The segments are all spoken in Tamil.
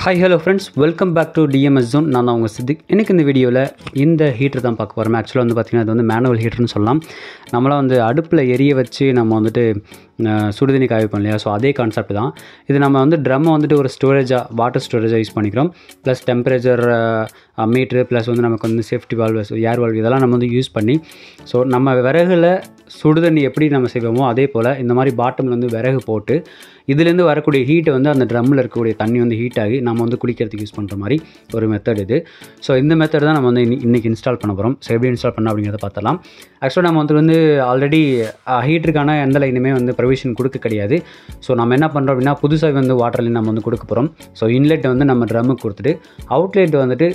Hi, hello friends, welcome back to DMS Zone. நான் தான் உங்கள் சித்திக். இன்றைக்கி இந்த வீடியோவில் இந்த ஹீட்டர் தான் பார்க்க போகிறோம். ஆக்சுவலாக வந்து பார்த்திங்கன்னா இது வந்து மேனுவல் ஹீட்டர்னு சொல்லலாம். நம்மளாம் வந்து அடுப்பில் எரிய வச்சு நம்ம வந்துட்டு சுடுதண்ணி காய வைப்போம் இல்லையா. ஸோ அதே கான்செப்ட் தான் இது. நம்ம வந்து ட்ரம்மை வந்துட்டு ஒரு ஸ்டோரேஜாக வாட்டர் ஸ்டோரேஜாக யூஸ் பண்ணிக்கிறோம். ப்ளஸ் டெம்பரேச்சர் மீட்ரு ப்ளஸ் வந்து நமக்கு வந்து சேஃப்டி வால்வு, ஏர் வால்வு இதெல்லாம் நம்ம வந்து யூஸ் பண்ணி ஸோ நம்ம விறகுல சுடுதண்ணி எப்படி நம்ம செய்வோமோ அதே போல் இந்த மாதிரி பாட்டமில் வந்து விறகு போட்டு இதுலேருந்து வரக்கூடிய ஹீட்டை வந்து அந்த ட்ரம்மில் இருக்கக்கூடிய தண்ணி வந்து ஹீட் ஆகி நம்ம வந்து குளிக்கிறதுக்கு யூஸ் பண்ணுற மாதிரி ஒரு மெத்தட் இது. ஸோ இந்த மெத்தட் தான் நம்ம வந்து இன்றைக்கி இன்ஸ்டால் பண்ண போகிறோம். ஸோ எப்படி இன்ஸ்டால் பண்ண அப்படிங்கிறத பார்த்தலாம். ஆக்சுவலாக நம்ம வந்து ஆல்ரெடி ஹீட்டருக்கான எந்த லைனுமே வந்து ப்ரொவிஷன் கொடுக்க கிடையாது. ஸோ நம்ம என்ன பண்ணுறோம் அப்படின்னா புதுசாக வந்து வாட்டர் லைன் நம்ம வந்து கொடுக்க போகிறோம். ஸோ இன்லெட் வந்து நம்ம ட்ரம்முக்கு கொடுத்துட்டு அவுட்லெட் வந்துட்டு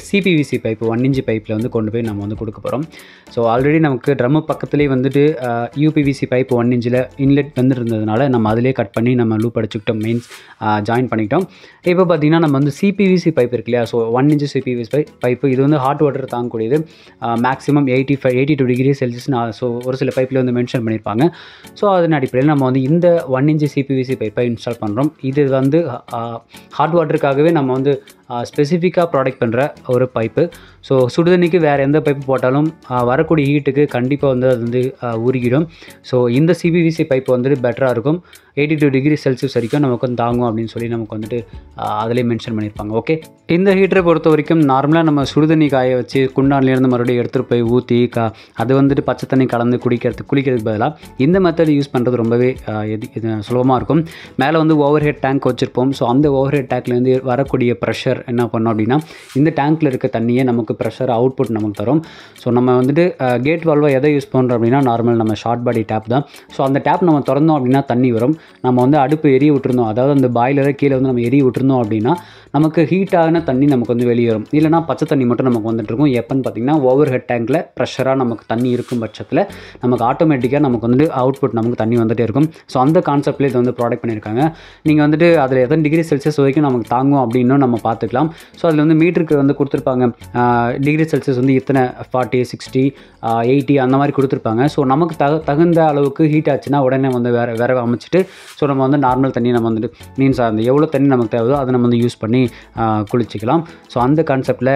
சிபிவிசி பைப்பு 1 inch பைப்பில் வந்து கொண்டு போய் நம்ம வந்து கொடுக்க போகிறோம். ஸோ ஆல்ரெடி நமக்கு ட்ரம்மு பக்கத்துலேயே வந்துட்டு யூபிவிசி பைப்பு 1 inch இன்லெட் வந்து இருந்ததுனால நம்ம அதிலே கட் பண்ணி நம்ம லூப் அடிச்சுக்கிட்டோம், மெயின்ஸ் ஜாயின் பண்ணிக்கிட்டோம். இப்போ பார்த்திங்கன்னா நம்ம வந்து சிபிவிசி பைப் இருக்கு இல்லையா. ஸோ 1 inch சிபிவிசி பைப்பு இது வந்து ஹாட் வாட்டர் தாங்கக்கூடியது. Maximum 82 degree Celsius. ஸோ ஒரு சில பைப்பில் வந்து மென்ஷன் பண்ணியிருப்பாங்க. ஸோ அதன் அடிப்படையில் நம்ம வந்து இந்த 1 inch சிபிவிசி பைப்பை இன்ஸ்டால் பண்ணுறோம். இது வந்து ஹாட் வாட்டருக்காகவே நம்ம வந்து ஸ்பெசிஃபிக்காக ப்ராடக்ட் பண்ணுற ஒரு பைப்பு. ஸோ சுடுதண்ணிக்கு வேறு எந்த பைப்பு போட்டாலும் வரக்கூடிய ஹீட்டுக்கு கண்டிப்பாக வந்து அது வந்து உருகிடும். ஸோ இந்த சிபிவிசி பைப்பு வந்துட்டு பெட்டராக இருக்கும். 82 டிகிரி செல்சியஸ் வரைக்கும் நமக்கு வந்து தாங்கும் அப்படின்னு சொல்லி நமக்கு வந்துட்டு அதிலே மென்ஷன் பண்ணியிருப்பாங்க. ஓகே, இந்த ஹீட்டரை பொறுத்த வரைக்கும் நார்மலாக நம்ம சுடுதண்ணி காய வச்சு குண்டான்லேருந்து மறுபடியும் எடுத்துகிட்டு போய் ஊற்றி அது வந்துட்டு பச்சை தண்ணி கலந்து குளிக்கிறதுக்கு பதிலாக இந்த மெத்தட் யூஸ் பண்ணுறது ரொம்பவே சுலபமாக இருக்கும். மேலே வந்து ஓவர் ஹெட் டேங்க் வச்சுருப்போம். ஸோ அந்த ஓவர் ஹெட் டேங்க்லேருந்து வரக்கூடிய ப்ரெஷர் என்ன பண்ணோம் அப்படின்னா இந்த டேங்க்கில் இருக்க தண்ணியே நமக்கு ப்ரெஷர் அவுட்புட் நமக்கு தரும். ஸோ நம்ம வந்துட்டு கேட் வால்வாக எதை யூஸ் பண்ணுறோம் அப்படின்னா நார்மல் நம்ம ஷார்ட் பாடி டேப் தான். ஸோ அந்த டேப் நம்ம திறந்தோம் அப்படின்னா தண்ணி வரும். நம்ம வந்து அடுப்பு எரிய விட்டுருந்தோம், அதாவது அந்த பாய்லரை கீழே வந்து நம்ம எரிய விட்டுருந்தோம் அப்படின்னா நமக்கு ஹீட் ஆகின தண்ணி நமக்கு வந்து வெளியே வரும். இல்லைனா பச்சை தண்ணி மட்டும் நமக்கு வந்துட்டு இருக்கும். எப்போன்னு பார்த்தீங்கன்னா ஓவர் ஹெட் டேங்கில் ப்ரெஷராக நமக்கு தண்ணி இருக்கும் பட்சத்தில் நமக்கு ஆட்டோமேட்டிக்காக நமக்கு வந்து அவுட்புட் நமக்கு தண்ணி வந்துகிட்டே இருக்கும். ஸோ அந்த கான்செப்ட்லேயே இது வந்து ப்ராடக்ட் பண்ணியிருக்காங்க. நீங்கள் வந்துட்டு அதில் எத்தனை டிகிரி செல்சியஸ் வரைக்கும் நமக்கு தாங்கும் அப்படின்னும் நம்ம பார்த்துக்கலாம். ஸோ அதில் வந்து மீட்டருக்கு வந்து கொடுத்துருப்பாங்க டிகிரி செல்சியஸ் வந்து இத்தனை 40, 60, 80 அந்த மாதிரி கொடுத்துருப்பாங்க. ஸோ நமக்கு தகுந்த அளவுக்கு ஹீட் ஆச்சுன்னா உடனே வந்து வேற அமைச்சிட்டு ஸோ நம்ம வந்து நார்மல் தண்ணி நம்ம வந்துட்டு மீன்ஸ் அந்த எவ்வளோ தண்ணி நமக்கு தேவையோ அதை நம்ம வந்து யூஸ் பண்ணி குளிச்சிக்கலாம். ஸோ அந்த கான்செப்டில்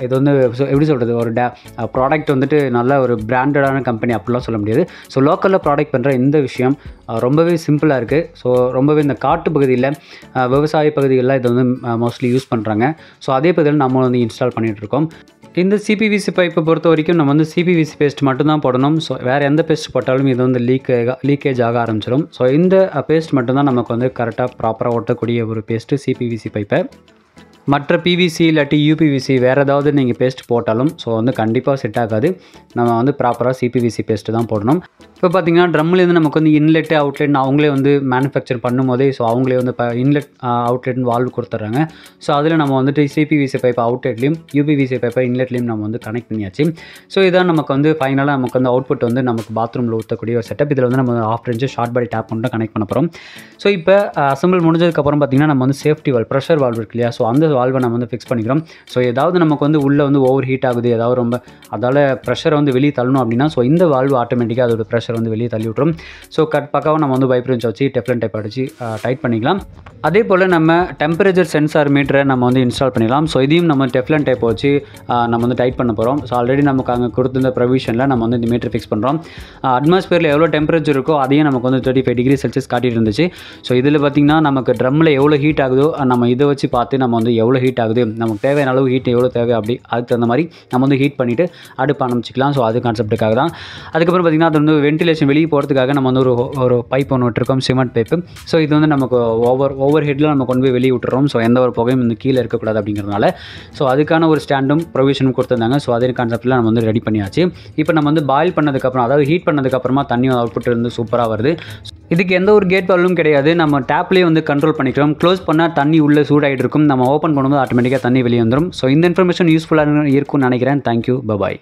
இது வந்து எப்படி சொல்கிறது, ஒரு ப்ராடக்ட் வந்துட்டு நல்ல ஒரு பிராண்டடான கம்பெனி அப்படிலாம் சொல்ல முடியாது. ஸோ லோக்கலில் ப்ராடக்ட் பண்ணுற இந்த விஷயம் ரொம்பவே சிம்பிளாக இருக்குது. ஸோ ரொம்பவே இந்த காட்டு பகுதியில் விவசாய பகுதிகளில் இதை வந்து மோஸ்ட்லி யூஸ் பண்ணுறாங்க. ஸோ அதே பகுதியில் நம்ம வந்து இன்ஸ்டால் பண்ணிகிட்ருக்கோம். இந்த சிபிவிசி பைப்பை பொறுத்த வரைக்கும் நம்ம வந்து சிபிவிசி பேஸ்ட் மட்டும்தான் போடணும். ஸோ வேறு எந்த பேஸ்ட் போட்டாலும் இது வந்து லீக்கேஜ் ஆக ஆரம்பிச்சிடும். ஸோ இந்த பேஸ்ட் மட்டும்தான் நமக்கு வந்து கரெக்டாக ப்ராப்பராக ஒட்டக்கூடிய ஒரு பேஸ்ட்டு சிபிவிசி பைப்பை. மற்ற பிவிசி இல்லாட்டி யூபிவிசி வேறு ஏதாவது நீங்கள் பேஸ்ட் போட்டாலும் ஸோ வந்து கண்டிப்பாக செட் ஆகாது. நம்ம வந்து ப்ராப்பராக சிபிவிசி பேஸ்ட்டு தான் போடணும். இப்போ பார்த்திங்கன்னா ட்ரம்லேருந்து நமக்கு வந்து இன்லெட்டு அவுட்லெட் அவங்களே வந்து மேனுஃபேக்சர் பண்ணும்போதே ஸோ அவங்களே வந்து இப்போ இன்லெட் அவுட்லெட்னு வால்வு கொடுத்துட்றாங்க. ஸோ அதில் நம்ம வந்துட்டு சிபிவிசி பைப்பை அவுட்லெட்லேயும் யூபிவிசி பைப்பை இன்லெட்லேயும் நம்ம வந்து கனெக்ட் பண்ணியாச்சு. ஸோ இதான் நமக்கு வந்து ஃபைனலாக நமக்கு வந்து அவுட்புட் வந்து நமக்கு பாத்ரூமில் ஊற்றக்கூடிய ஒரு செட்டப். இதில் வந்து நம்ம 1/2 inch ஷார்ட் பாடி டேப் மட்டும் கனெக்ட் பண்ண போகிறோம். ஸோ இப்போ அசம்பிள் முடிஞ்சதுக்கப்புறம் பார்த்திங்கன்னா நம்ம வந்து சேஃப்டி வால்வ், ப்ரெஷர் வால்வ் இருக்கு இல்லையா. ஸோ அந்த வால்வை நம்ம வந்து ஃபிக்ஸ் பண்ணிக்கிறோம். ஸோ ஏதாவது நமக்கு வந்து உள்ளே வந்து ஓவர் ஹீட் ஆகுது, ஏதாவது ரொம்ப அதால் ப்ரெஷரை வந்து வெளியே தள்ளணும் அப்படின்னா ஸோ இந்த வால்வு ஆட்டோமேட்டிக்காக அதோட ப்ரெஷர் வந்து வெளியே தள்ளி விட்டுரும். ஸோ பக்காவாக நம்ம வந்து வைப்ரன்ஸ் வச்சு டெஃப்லன் டைப் அடித்து டைட் பண்ணிக்கலாம். அதே போல் நம்ம டெம்பரேச்சர் சென்சார் மீட்டரை நம்ம வந்து இன்ஸ்டால் பண்ணிடலாம். ஸோ இதையும் நம்ம டெஃப்லன் டைப் வச்சு நம்ம வந்து டைட் பண்ண போகிறோம். ஸோ ஆல்ரெடி நமக்கு அங்கே கொடுத்துருந்த ப்ரொவிஷனில் நம்ம வந்து இந்த மீட்டர் ஃபிக்ஸ் பண்ணுறோம். அட்மாஸ்பியரில் எவ்வளோ டெம்பரேச்சர் இருக்கோ அதையும் நமக்கு வந்து 35 டிகிரி செல்சியஸ் காட்டிட்டு இருந்துச்சு. ஸோ இதில் பார்த்திங்கன்னா நமக்கு ட்ரம்மில் எவ்வளோ ஹீட் ஆகுதோ நம்ம இதை வச்சு பார்த்து நம்ம வந்து எவ்வளோ ஹீட் ஆகுது, நமக்கு தேவையான அளவு ஹீட் எவ்வளோ தேவை அப்படி அதுக்கு தகுந்த மாதிரி நம்ம வந்து ஹீட் பண்ணிவிட்டு அடுப்பு ஆரம்பிச்சிக்கலாம். ஸோ அது கான்செப்ட்டுக்காக தான். அதுக்கப்புறம் பார்த்திங்கன்னா அது வந்து வென்டிலேஷன் வெளியே போகிறதுக்காக நம்ம வந்து ஒரு பைப் ஒன்று விட்டுருக்கோம், சிமெண்ட் பைப்பு. ஸோ இது வந்து நமக்கு ஓவர் ஹெட்டில் நம்ம கொண்டு போய் வெளியே விட்டுறோம். ஸோ எந்த ஒரு புகையும் வந்து கீழே இருக்கக்கூடாது அப்படிங்கிறதுனால ஸோ அதுக்கான ஒரு ஸ்டாண்டும் ப்ரொவிஷனும் கொடுத்துருந்தாங்க. ஸோ அதே கான்செப்ட்டில் நம்ம வந்து ரெடி பண்ணியாச்சு. இப்போ நம்ம வந்து பாயில் பண்ணதுக்கப்புறம் அதாவது ஹீட் பண்ணதுக்கப்புறமா தண்ணி அவுட்புட் வந்து சூப்பராக வருது. இதுக்கு எந்த ஒரு கேட் வால்வும் கிடையாது. நம்ம டேப்லேயே வந்து கண்ட்ரோல் பண்ணிக்கிறோம். க்ளோஸ் பண்ணால் தண்ணி உள்ளே சூடாகிட்டு இருக்கும். நம்ம ஓப்பன் பண்ணும்போது ஆட்டோமேட்டிக்காக தண்ணி வெளியே வந்துடும். ஸோ இந்த இன்ஃபர்மேஷன் யூஸ்ஃபுல்லாக இருக்கும்னு நினைக்கிறேன். Thank you, bye bye.